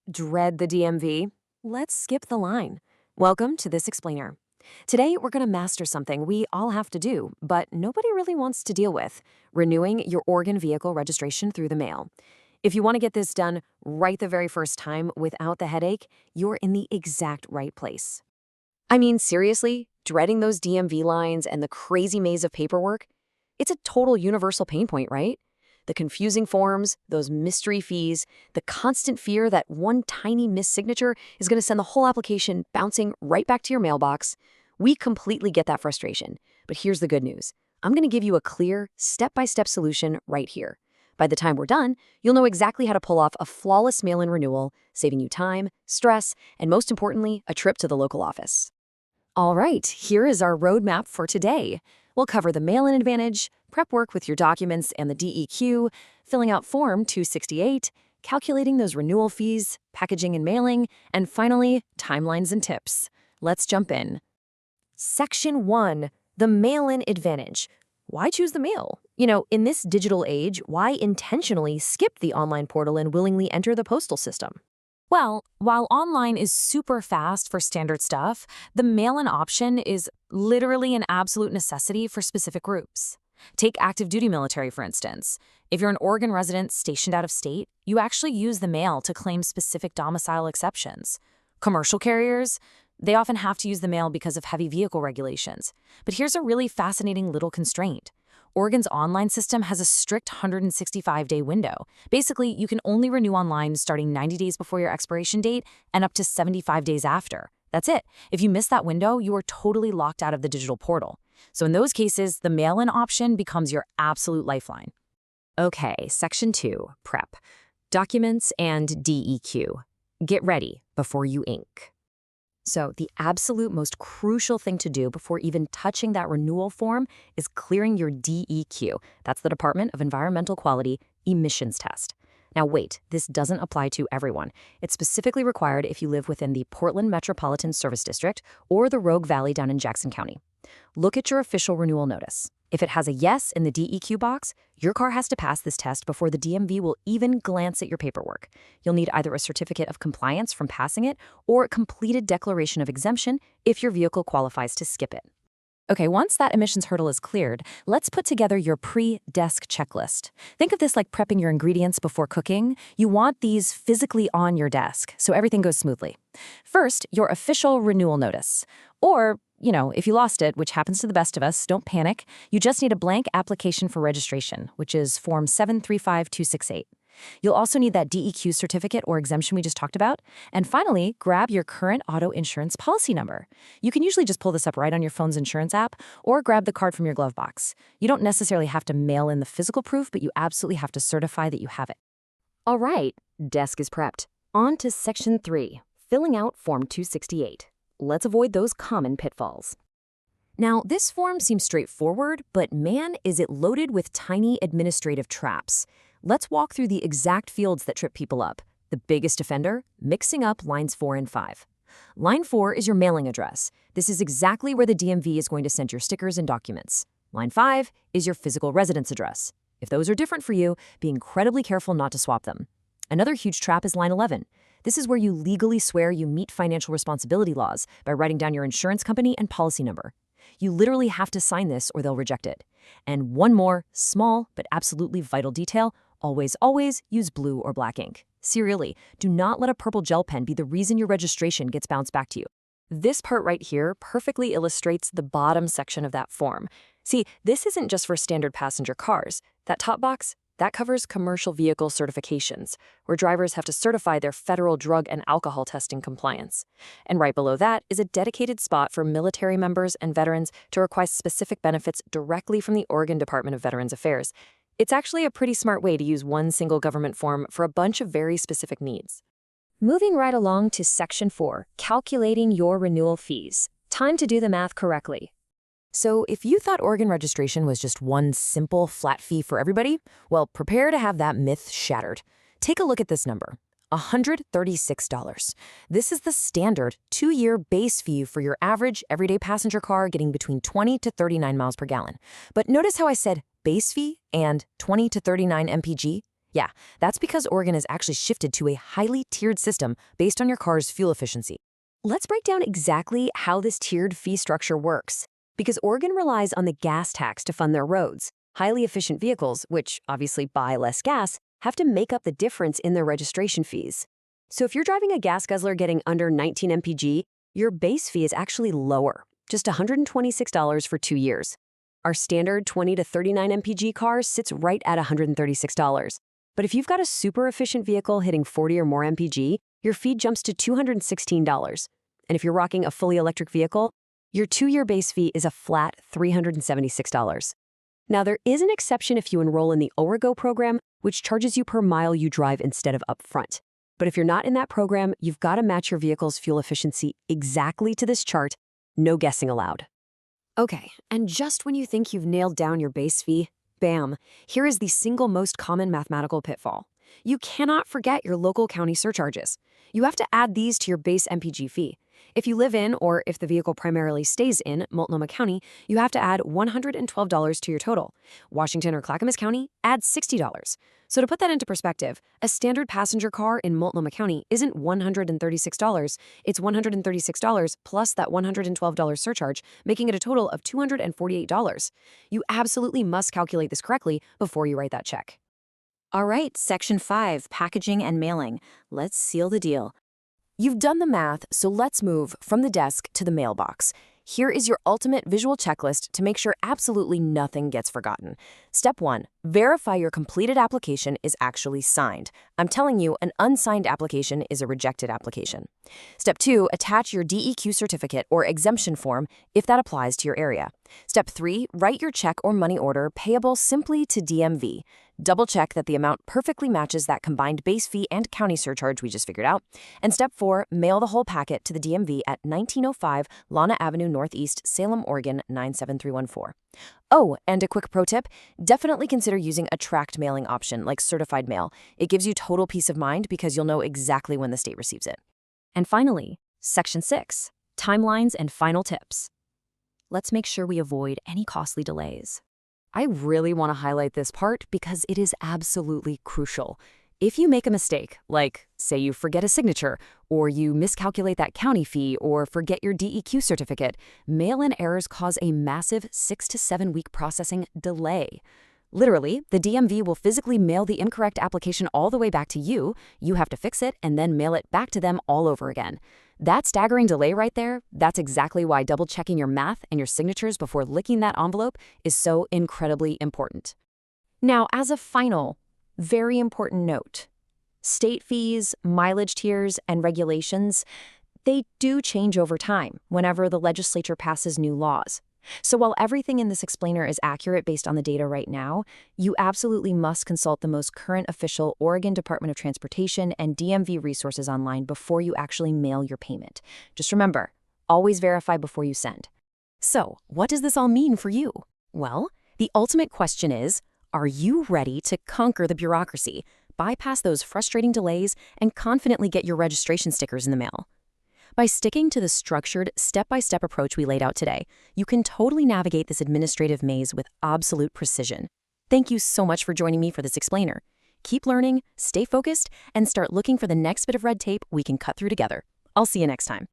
Dread the DMV? Let's skip the line. Welcome to This Explainer. Today, we're going to master something we all have to do, but nobody really wants to deal with: renewing your Oregon vehicle registration through the mail. If you want to get this done right the very first time without the headache, you're in the exact right place. I mean, seriously, dreading those DMV lines and the crazy maze of paperwork? It's a total universal pain point, right? The confusing forms, those mystery fees, the constant fear that one tiny missed signature is going to send the whole application bouncing right back to your mailbox. We completely get that frustration. But here's the good news. I'm going to give you a clear, step-by-step solution right here. By the time we're done, you'll know exactly how to pull off a flawless mail-in renewal, saving you time, stress, and most importantly, a trip to the local office. All right, here is our roadmap for today. We'll cover the mail-in advantage, prep work with your documents and the DEQ, filling out Form 268, calculating those renewal fees, packaging and mailing, and finally, timelines and tips. Let's jump in. Section 1, the mail-in advantage. Why choose the mail? In this digital age, why intentionally skip the online portal and willingly enter the postal system? Well, while online is super fast for standard stuff, the mail-in option is literally an absolute necessity for specific groups. Take active duty military, for instance. If you're an Oregon resident stationed out of state, you actually use the mail to claim specific domicile exceptions. Commercial carriers, they often have to use the mail because of heavy vehicle regulations. But here's a really fascinating little constraint. Oregon's online system has a strict 165-day window. Basically, you can only renew online starting 90 days before your expiration date and up to 75 days after. That's it. If you miss that window, you are totally locked out of the digital portal. So in those cases, the mail-in option becomes your absolute lifeline. Okay, Section 2, Prep. Documents and DEQ. Get ready before you ink. So the absolute most crucial thing to do before even touching that renewal form is clearing your DEQ. That's the Department of Environmental Quality emissions test. Now wait, this doesn't apply to everyone. It's specifically required if you live within the Portland Metropolitan Service District or the Rogue Valley down in Jackson County. Look at your official renewal notice. If it has a yes in the DEQ box, your car has to pass this test before the DMV will even glance at your paperwork. You'll need either a certificate of compliance from passing it or a completed declaration of exemption if your vehicle qualifies to skip it. Okay, once that emissions hurdle is cleared, let's put together your pre-desk checklist. Think of this like prepping your ingredients before cooking. You want these physically on your desk so everything goes smoothly. First, your official renewal notice. Or, if you lost it, which happens to the best of us, don't panic. You just need a blank application for registration, which is Form 735268. You'll also need that DEQ certificate or exemption we just talked about. And finally, grab your current auto insurance policy number. You can usually just pull this up right on your phone's insurance app or grab the card from your glove box. You don't necessarily have to mail in the physical proof, but you absolutely have to certify that you have it. All right, desk is prepped. On to Section 3, filling out Form 268. Let's avoid those common pitfalls. Now, this form seems straightforward, but man, is it loaded with tiny administrative traps. Let's walk through the exact fields that trip people up. The biggest offender, mixing up lines 4 and 5. Line 4 is your mailing address. This is exactly where the DMV is going to send your stickers and documents. Line 5 is your physical residence address. If those are different for you, be incredibly careful not to swap them. Another huge trap is line 11. This is where you legally swear you meet financial responsibility laws by writing down your insurance company and policy number. You literally have to sign this or they'll reject it. And one more, small but absolutely vital detail: always use blue or black ink. Serially, do not let a purple gel pen be the reason your registration gets bounced back to you. This part right here perfectly illustrates the bottom section of that form. See, this isn't just for standard passenger cars. That top box, that covers commercial vehicle certifications, where drivers have to certify their federal drug and alcohol testing compliance. And right below that is a dedicated spot for military members and veterans to request specific benefits directly from the Oregon Department of Veterans Affairs. It's actually a pretty smart way to use one single government form for a bunch of very specific needs. Moving right along to Section 4, calculating your renewal fees. Time to do the math correctly. So if you thought Oregon registration was just one simple flat fee for everybody, well, prepare to have that myth shattered. Take a look at this number, $136. This is the standard 2-year base fee for your average everyday passenger car getting between 20 to 39 miles per gallon. But notice how I said base fee and 20 to 39 mpg? Yeah, that's because Oregon has actually shifted to a highly tiered system based on your car's fuel efficiency. Let's break down exactly how this tiered fee structure works. Because Oregon relies on the gas tax to fund their roads, highly efficient vehicles, which obviously buy less gas, have to make up the difference in their registration fees. So if you're driving a gas guzzler getting under 19 mpg, your base fee is actually lower, just $126 for 2 years. Our standard 20 to 39 mpg car sits right at $136. But if you've got a super efficient vehicle hitting 40 or more mpg, your fee jumps to $216. And if you're rocking a fully electric vehicle, your 2-year base fee is a flat $376. Now, there is an exception if you enroll in the ORGO program, which charges you per mile you drive instead of upfront. But if you're not in that program, you've got to match your vehicle's fuel efficiency exactly to this chart, no guessing allowed. Okay, and just when you think you've nailed down your base fee, bam, here is the single most common mathematical pitfall. You cannot forget your local county surcharges. You have to add these to your base MPG fee. If you live in, or if the vehicle primarily stays in, Multnomah County, you have to add $112 to your total. Washington or Clackamas County, add $60. So to put that into perspective, a standard passenger car in Multnomah County isn't $136, it's $136 plus that $112 surcharge, making it a total of $248. You absolutely must calculate this correctly before you write that check. All right, Section 5, Packaging and Mailing. Let's seal the deal. You've done the math, so let's move from the desk to the mailbox. Here is your ultimate visual checklist to make sure absolutely nothing gets forgotten. Step 1, verify your completed application is actually signed. I'm telling you, an unsigned application is a rejected application. Step 2, attach your DEQ certificate or exemption form if that applies to your area. Step 3, write your check or money order payable simply to DMV. Double check that the amount perfectly matches that combined base fee and county surcharge we just figured out. And step 4, mail the whole packet to the DMV at 1905 Lana Avenue Northeast, Salem, Oregon 97314. Oh, and a quick pro tip, definitely consider using a tracked mailing option like certified mail. It gives you total peace of mind because you'll know exactly when the state receives it. And finally, Section 6, Timelines and Final Tips. Let's make sure we avoid any costly delays. I really want to highlight this part because it is absolutely crucial. If you make a mistake, like say you forget a signature, or you miscalculate that county fee, or forget your DEQ certificate, mail-in errors cause a massive 6 to 7 week processing delay. Literally, the DMV will physically mail the incorrect application all the way back to you, you have to fix it, and then mail it back to them all over again. That staggering delay right there, that's exactly why double-checking your math and your signatures before licking that envelope is so incredibly important. Now, as a final, very important note, state fees, mileage tiers, and regulations, they do change over time whenever the legislature passes new laws. So while everything in this explainer is accurate based on the data right now, you absolutely must consult the most current official Oregon Department of Transportation and DMV resources online before you actually mail your payment. Just remember, always verify before you send. So, what does this all mean for you? Well, the ultimate question is, are you ready to conquer the bureaucracy, bypass those frustrating delays, and confidently get your registration stickers in the mail? By sticking to the structured, step-by-step approach we laid out today, you can totally navigate this administrative maze with absolute precision. Thank you so much for joining me for this explainer. Keep learning, stay focused, and start looking for the next bit of red tape we can cut through together. I'll see you next time.